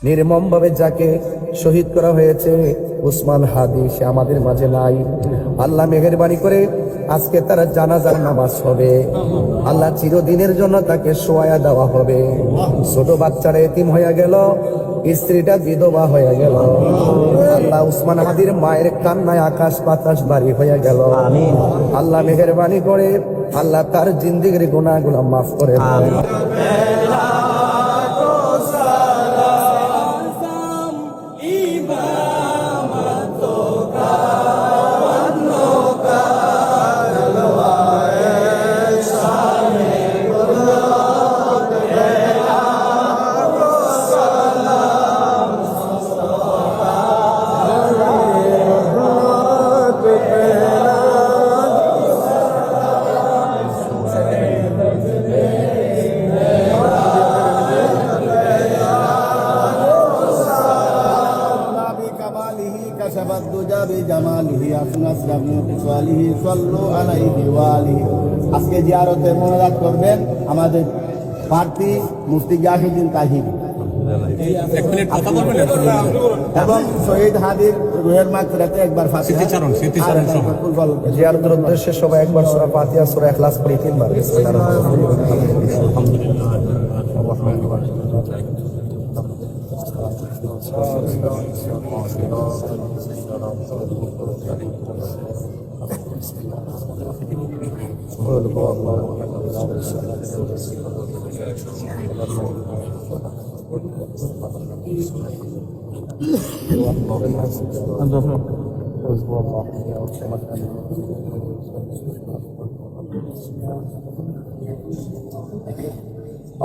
নির্মম ভাবে যাকে শহীদ করা হয়েছে উসমান হাদি, সে আমাদের মাঝে নাই। আল্লাহ মেহেরবানি করে আজকে তার জানাজার নামাজ হবে। আল্লাহ চিরদিনের জন্য তাকে শোয়া দেওয়া হবে। ছোট বাচ্চারা এতিম হয়ে গেল, স্ত্রীটা বিধবা হয়ে গেল। আল্লাহ উসমান হাদির মায়ের কান্নায় আকাশ বাতাস বাড়ি হয়ে গেল। আল্লাহ মেহেরবানি করে আল্লাহ তার জিন্দেগির গুনাহগুলো মাফ করে দেন। আজকে জিয়ারতে মোনাজাত করবেন আমাদের প্রার্থী মুফতি গিয়াসউদ্দিন তাহির এবং শহীদ হাদির রুহের মাগফিরাতে একবার ফাতিহা জিয়ারতের উদ্দেশ্যে সবাই একবার সূরা ফাতিহা সূরা ইখলাস পড়ি তিনবার।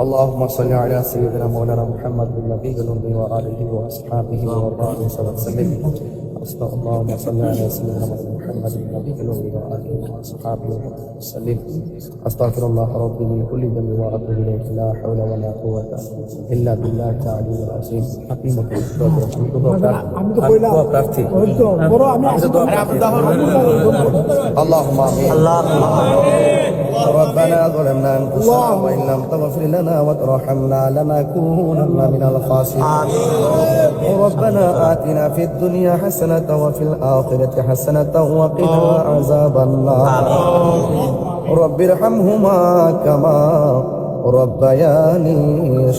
اللهم صل على سيدنا مولانا محمد النبي الأمي وآله وأصحابه وبارك وسلم. اللهم صل على سيدنا محمد النبي الأمي وآله وأصحابه وسلم. أستغفر الله ربي من كل ذنب وأتوب إليه. لا حول ولا قوة إلا بالله العلي العظيم. حكيمة اللهم آمين. ربنا ظلمنا أنفسنا وإن لم تغفر لنا وترحمنا لنكونن من الخاسرين. ربنا آتنا في الدنيا حسنة وفي الآخرة حسنة وقنا عذاب النار. رب ارحمهما كما রব্বায়ানি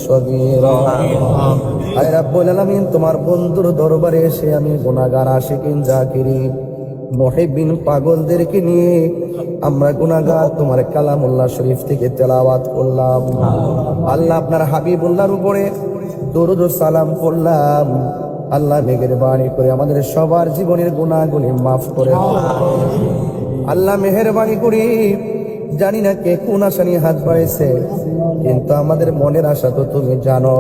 সগীরা। আয় রাব্বুল আলামিন, তোমার বন্ধুর দরবারে এসে আমি গুনাহগার আশিকিন জাকিরিন মুহিব্বিন পাগলদেরকে নিয়ে আমরা গুনাহগার তোমার কালামুল্লাহ শরীফ থেকে তেলাওয়াত করলাম। আল্লাহ আপনার হাবিবুল্লাহর উপরে দরুদ ও সালাম করলাম। আল্লাহ মেহেরবানি করে আমাদের সবার জীবনের গুনাহগুলি মাফ করে দাও। আল্লাহ মেহেরবানি করি, জানি না কে কোন আশা নিয়ে হাত বাড়াইছে, কিন্তু আমাদের মনের আশা তো তুমি জানো।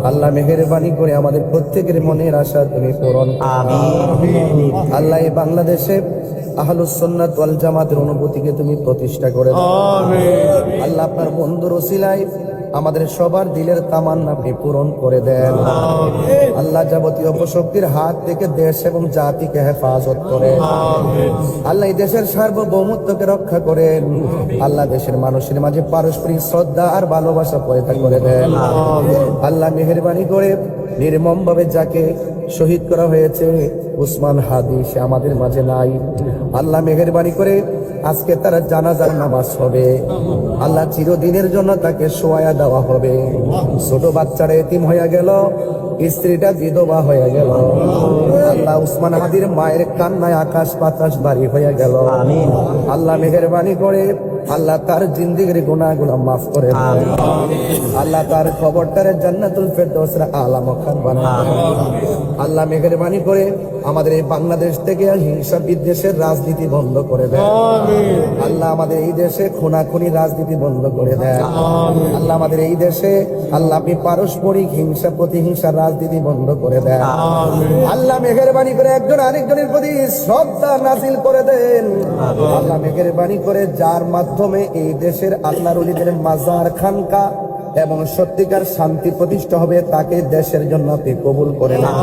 আল্লাহ মেহেরবানি করে আমাদের প্রত্যেকের মনের আশা তুমি পূরণ করো। আল্লাহ এই বাংলাদেশে আহলুস সুন্নাত ওয়াল জামাতের অনুভূতিকে তুমি প্রতিষ্ঠা করে দাও। আল্লাহ আপনার বন্ধুর ওসিলায় আমাদের সবার দিলের তামান্না আপনি পূরণ করে দেন। আল্লাহ যাবতীয় অপশক্তির হাত থেকে দেশ এবং জাতিকে হেফাজত করেন। আল্লাহ এই দেশের সার্বভৌমত্বকে রক্ষা করেন। আল্লাহ দেশের মানুষের মাঝে পারস্পরিক শ্রদ্ধা আর ভালোবাসা পয়দা করে দেন। আল্লাহ মেহেরবানি করে নির্মম ভাবে যাকে শহীদ করা হয়েছে উসমান হাদি, সে আমাদের মাঝে নাই। আল্লাহ মেহেরবানি করে আজকে তার জানাজার নামাজ হবে। আল্লাহ চিরদিনের জন্য তাকে শোয়া দেওয়া হবে। ছোট বাচ্চারা এতিম হয়ে গেল, স্ত্রীটা বিধবা হয়ে গেল। আল্লাহ উসমান হাদির মায়ের কান্নায় আকাশ বাতাস বাড়ি হয়ে গেল। আল্লাহ মেহেরবানি করে আল্লাহ তার জিন্দেগির গুনাহগুলো মাফ করে দেন। আল্লাহ তার কবরটারে জান্নাতুল ফেরদৌসের আলা মাকান বানায় দেন। আল্লাহ মেহেরবানি করে আমাদের এই বাংলাদেশ থেকে হিংসা বিদ্বেষের রাজনীতি বন্ধ করে দেন। আল্লাহ আমাদের এই দেশে খুনাখুনি রাজনীতি বন্ধ করে দেন। আল্লাহ আমাদের এই দেশে আল্লাহ আপনি পারস্পরিক হিংসা প্রতিহিংসার রাজনীতি বন্ধ করে দেন। আল্লাহ মেহেরবানি করে একজন আরেকজনের প্রতি শ্রদ্ধা নাযিল করে দেন। আল্লাহ মেহেরবানি করে যার মাধ্যমে এই দেশের আল্লাহর ওলিদের মাজার খানকা এবং সত্যিকার শান্তি প্রতিষ্ঠা হবে, তাকে দেশের জন্য আপনি কবুল করে নেন।